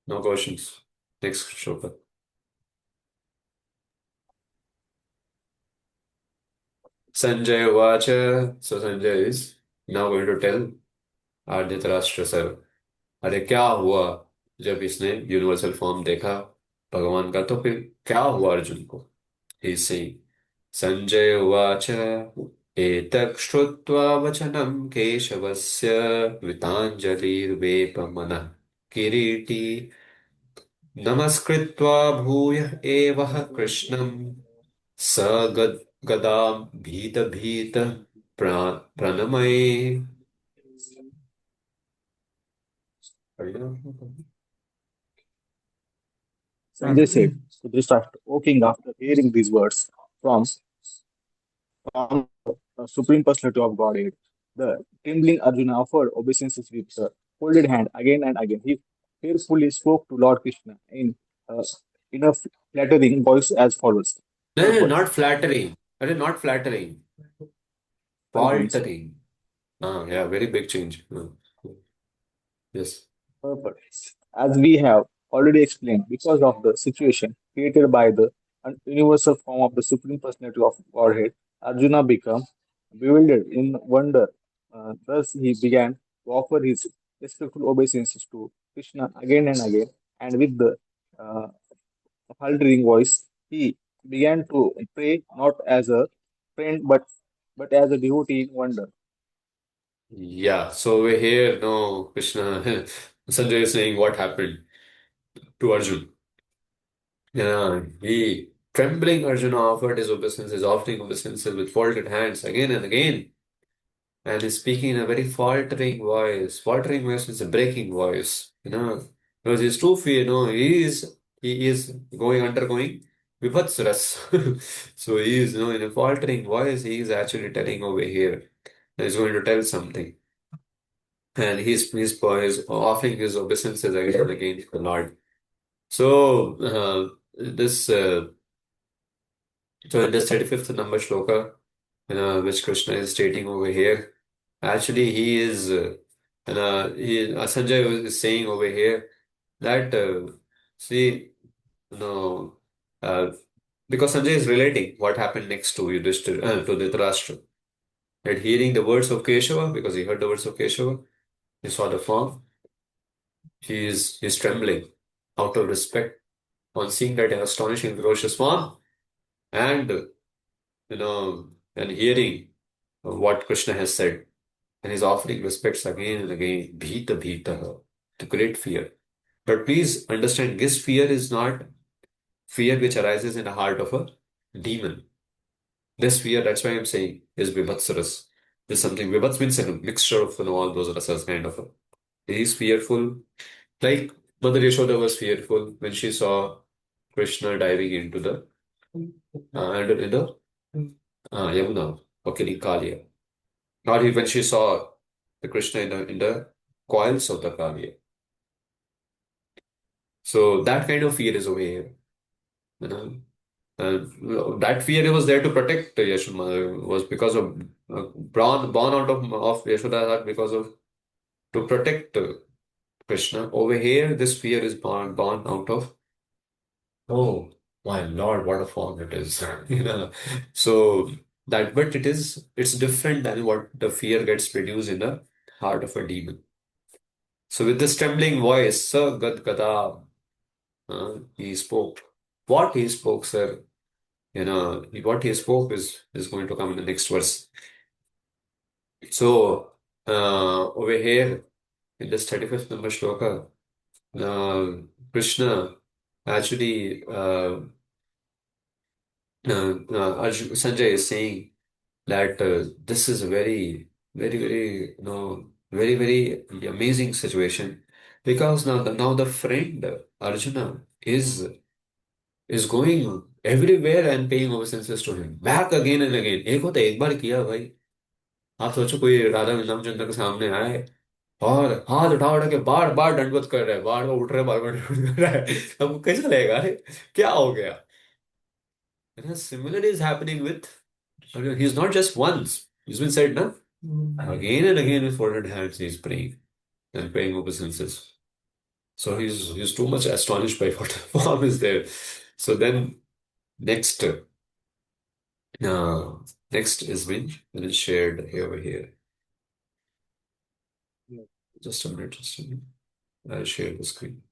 No questions. Next shloka. Sanjay Vacha. So Sanjay is now going to tell our Dhritarashtra sir. अरे क्या हुआ जब इसने universal form देखा भगवान का, तो फिर क्या हुआ अर्जुन को? ही सेइंग संजय उवाच एतत् श्रुत्वा वचनं केशवस्य कृताञ्जलिर्वेपमनः किरीटी नमस्कृत्वा भूय एवः कृष्णं स गदां भीत प्रणमये. Sanjay said to Dhritarashtra, O king, after hearing these words from the Supreme Personality of Godhead, the trembling Arjuna offered obeisances with folded hand again and again. He fearfully spoke to Lord Krishna uh, in a flattering voice as follows. No, Purport. not flattering. Not flattering. Faltering. Yeah, very big change. Yes. Purport. As we have already explained, because of the situation created by the universal form of the Supreme Personality of Godhead, Arjuna became bewildered in wonder. Thus, he began to offer his respectful obeisances to Krishna again and again, and with the uh, faltering voice, he began to pray not as a friend but as a devotee in wonder. Yeah, so over here, no, Krishna, Sanjay is saying what happened to Arjun. Yeah, trembling Arjuna offered his obeisances, offering obeisances with folded hands again and again. And he's speaking in a very faltering voice. Faltering voice is a breaking voice, because he's too fear, he is undergoing vibhatsras. So he is, in a faltering voice, he is actually telling over here. He's going to tell something. And he's offering his obeisances again and again to the Lord. So, so in this 35th number shloka, which Krishna is stating over here, actually Sanjay is saying over here that, see, you know, uh, Because Sanjay is relating what happened next to Yudhishthir, to Dhritarashtra. That hearing the words of Keshava, because he heard the words of Keshava, he saw the form, he's trembling out of respect on seeing that astonishing ferocious form, and and hearing what Krishna has said, and he's offering respects again and again. Bhita Bhita, the great fear. But please understand, this fear is not fear which arises in the heart of a demon. This fear, that's why I'm saying, is vibhatsaras. Is something. Vibhats means a mixture of all those rasas kind of. He is fearful. Like Mother Yashoda was fearful when she saw Krishna diving into the in the Yamuna, okay, in Kaliya. Or when she saw the Krishna in the coils of the Kaliya. So that kind of fear is over here. You know, that fear was there to protect Yashoda, was because of born out of Yashoda's heart because of to protect Krishna. Over here, this fear is born out of, oh my Lord, what a form it is. So that, but it's different than what the fear gets produced in the heart of a demon. So with this trembling voice, Sir Gad Gada, he spoke. What he spoke, sir, what he spoke is going to come in the next verse. So over here in this 35th number shloka, Krishna actually Sanjay is saying that this is a very, very, very, very, very amazing situation, because now the friend Arjuna is going everywhere and paying obeisances to him back again and again. एक होता है, एक बार किया भाई, आप सोचो कोई राधा रामचंद्र के सामने आए और हाथ उठा उठा के बार बार दंडवत कर रहा है, बार बार उठ रहा है, बार बार दंडवत कर रहा है, अब कैसा लगेगा, अरे क्या हो गया? Similar is happening with, he's not just once, he's been said, na? Again and again with folded hands he's praying and paying obeisances. So he's too much astonished by what form is there. So then next uh, next is when it's shared here over here. Just a minute, just a minute. I'll share the screen.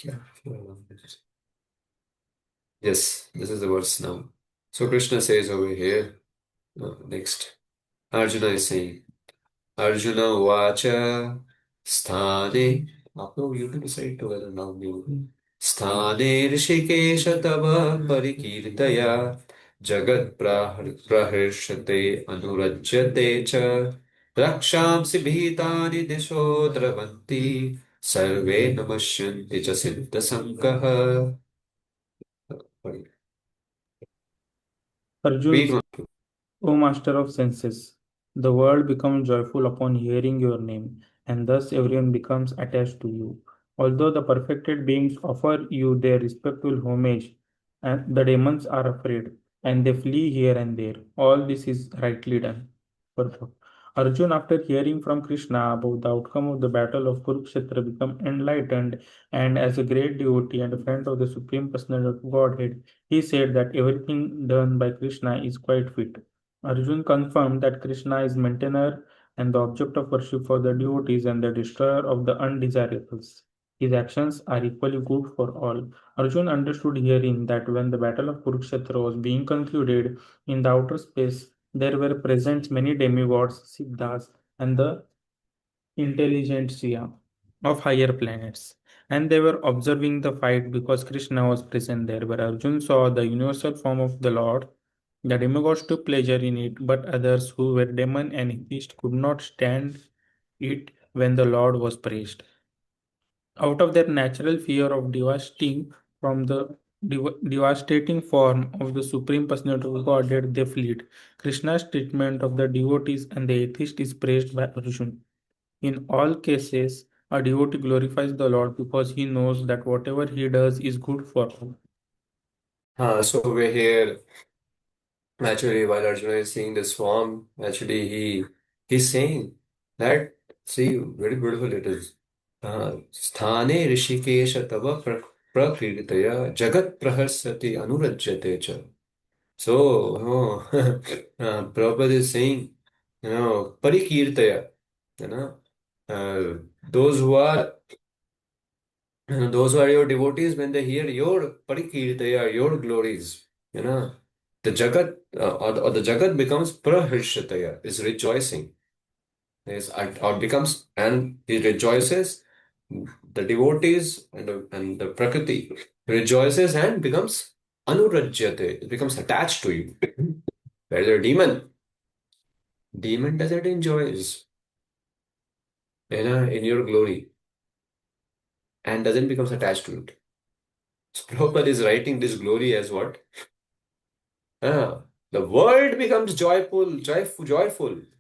Yeah. Yes, this is the verse now. So Krishna says over here, next, Arjuna is saying, Arjuna Vacha Sthane. You can decide to whether now you. Sthane Rishikesha Tava Parikirtaya Jagat Praharshate Anurajyate Cha Rakshamsi Bhitani Disho Dravanti Sarve Namashyanti Cha Siddha Sankaha. Arjun, Read one. O Master of Senses, the world becomes joyful upon hearing your name, and thus everyone becomes attached to you. Although the perfected beings offer you their respectful homage, and the demons are afraid, and they flee here and there. All this is rightly done. Purport. Arjun, after hearing from Krishna about the outcome of the battle of Kurukshetra, became enlightened, and as a great devotee and a friend of the Supreme Personality of Godhead, he said that everything done by Krishna is quite fit. Arjun confirmed that Krishna is maintainer and the object of worship for the devotees and the destroyer of the undesirables. His actions are equally good for all. Arjun understood herein that when the battle of Kurukshetra was being concluded in the outer space, there were present many demigods, siddhas, and the intelligentsia of higher planets. And they were observing the fight because Krishna was present there. But Arjun saw the universal form of the Lord. The demigods took pleasure in it, but others who were demon and atheists could not stand it when the Lord was praised. Out of their natural fear of devastating from the devastating form of the Supreme Personality of Godhead, they fled. Krishna's treatment of the devotees and the atheist is praised by Arjuna. In all cases, a devotee glorifies the Lord because he knows that whatever he does is good for all. So over here, actually, while Arjuna is seeing this form, actually he's saying that, see, very beautiful it is. Sthane Rishikesha Tava Prakritaya Jagat Praharsati Anurajyate Cha. So, Prabhupada is saying, Parikirtaya, you know, uh, those who are those who are your devotees, when they hear your parikirtaya, your glories, the Jagat or the Jagat becomes praharshataya, is rejoicing. Or becomes, and he rejoices, the devotees and the Prakriti rejoices and becomes anurajyate, it becomes attached to you. Whereas a demon doesn't enjoys, in your glory and doesn't becomes attached to it. So Prabhupada is writing this glory as what? The world becomes joyful.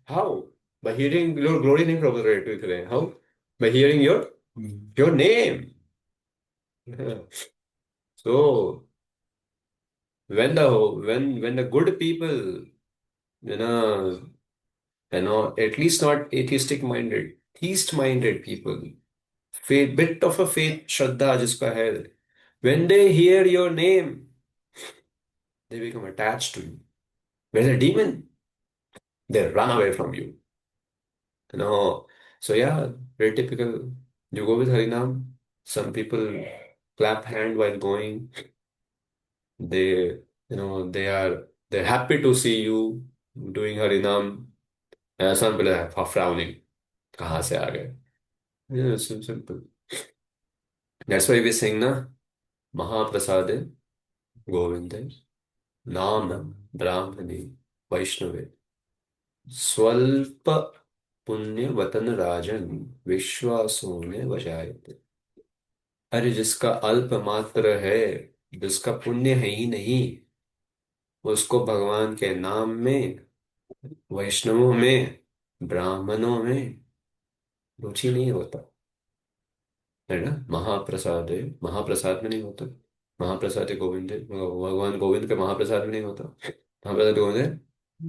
How? By hearing your glory name, Prabhupada write today. How? By hearing your name. So when the good people, you know, at least not atheistic minded, theist minded people, faith, bit of a faith, Shraddha jiska hai, when they hear your name, they become attached to you. Where's a demon? They run away from you. So yeah, very typical. You go with Harinam, some people clap hand while going. They, they're happy to see you doing Harinam. And some people are frowning. कहाँ से आ गए? Yeah, it's so simple. That's why we sing na Mahaprasade Govinde Nam Brahmani Vaishnave स्वल्प पुण्य वतन राजन विश्वासों में वजायते। अरे जिसका अल्प मात्र है, जिसका पुण्य है ही नहीं, उसको भगवान के नाम में, वैष्णवों में, ब्राह्मणों में रुचि नहीं होता है ना। महाप्रसाद है, महाप्रसाद में नहीं होता। महाप्रसाद है गोविंद है, भगवान गोविंद के महाप्रसाद में नहीं होता। महाप्रसाद गोविंद है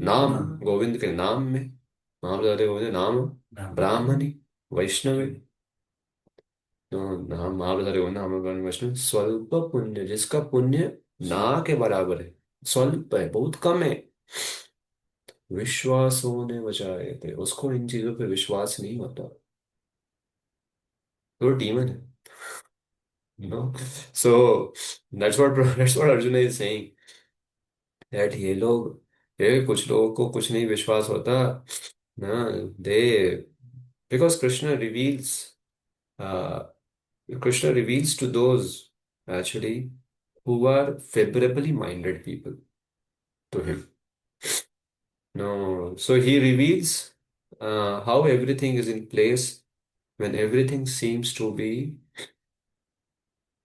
नाम, गोविंद के नाम में। महाप्रसाद है गोविंद नाम ब्राह्मणी वैष्णव। तो नाम महाप्रसाद गोविंद नाम ब्राह्मणी वैष्णव। स्वल्प पुण्य, जिसका पुण्य ना के बराबर है, स्वल्प है, बहुत कम है। विश्वासों ने बचाए थे, उसको इन चीजों पे विश्वास नहीं होता, तो डीमन है। So that's what Arjuna is saying, that ये कुछ लोगों को कुछ नहीं विश्वास होता ना, they because uh, Krishna reveals to those actually who are favorably minded people to him. No, so he reveals how everything is in place when everything seems to be,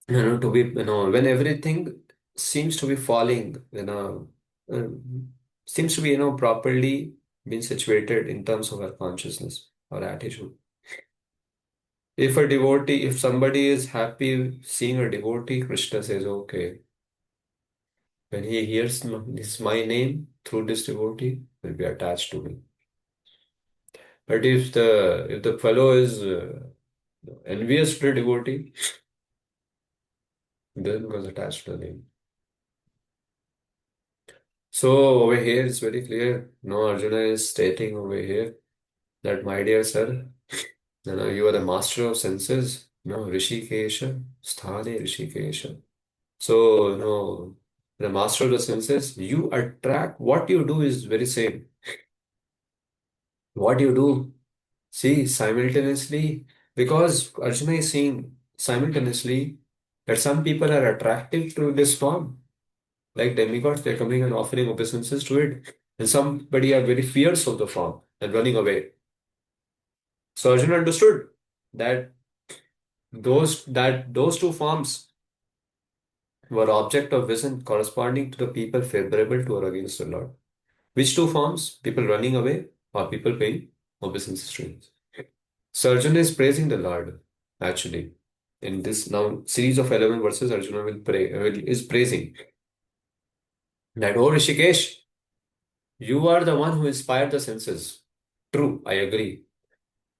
when everything seems to be falling, uh, seems to be, properly being situated in terms of our consciousness or attitude. If somebody is happy seeing a devotee, Krishna says, okay, when he hears my name through this devotee, will be attached to me. But if the fellow is envious to the devotee, then goes attached to the name. So over here it's very clear. No, Arjuna is stating over here that, my dear sir, you are the master of senses. No, Rishikesha, Sthane Rishikesha. So, the master of the senses, you attract, what you do is very same. What you do, see, simultaneously, because Arjuna is seeing simultaneously that some people are attractive to this form, like demigods, they're coming and offering obeisances to it, and somebody are very fierce of the form and running away. So Arjuna understood that those two forms were object of vision corresponding to the people favorable to or against the Lord. Which two forms? People running away or people paying obeisances to him. So Arjuna is praising the Lord, actually. In this now series of 11 verses, Arjuna is praising that, oh Rishikesh, you are the one who inspired the senses. True, I agree.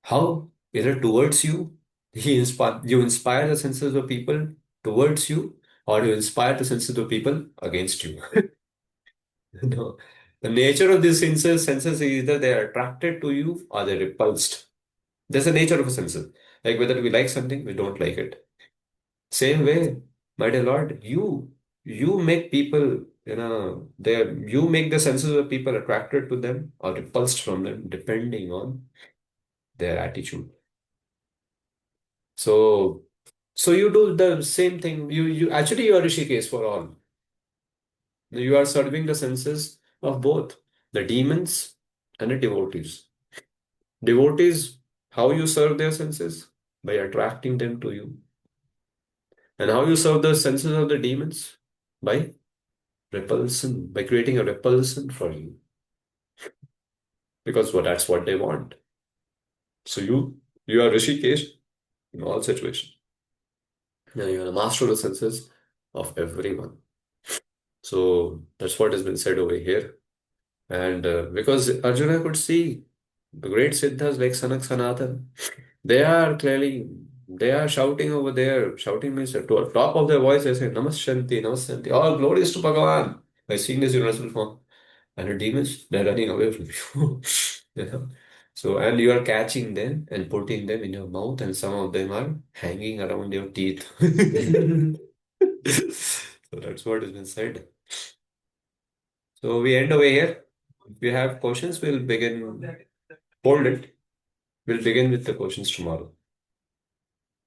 How? Is it towards you? You inspire the senses of people towards you, or you inspire the senses of people against you. No. The nature of these senses is either they are attracted to you or they're repulsed. That's the nature of a senses. Like whether we like something, we don't like it. Same way, my dear Lord, you make people, you make the senses of people attracted to them or repulsed from them, depending on their attitude. So, so you do the same thing. You actually you are Rishikesh for all. You are serving the senses of both the demons and the devotees. Devotees, how you serve their senses? By attracting them to you. And how you serve the senses of the demons? By repulsion, by creating a repulsion for you. Because that's what they want. So you are Rishikesh in all situations. Now you are the master of the senses of everyone. So that's what has been said over here. And because Arjuna could see the great Siddhas like Sanak Sanatan, they are shouting over there. Shouting means to the top of their voice, they say, Namashanti, Namashanti. All glories to Bhagavan by seeing this universal form. And the demons, they're running away from you. You know? So, and you are catching them and putting them in your mouth, and some of them are hanging around your teeth. So that's what has been said. So we end over here. If you have questions, we'll begin. Hold it. We'll begin with the questions tomorrow.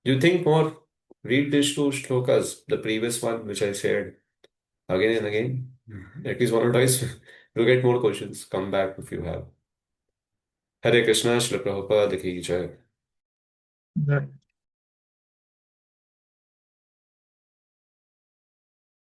You think more? Read these two shlokas, the previous one which I shared again and again. At least one or twice. You'll get more questions. Come back if you have. Hare Krishna, Srila Prabhupada ki jai.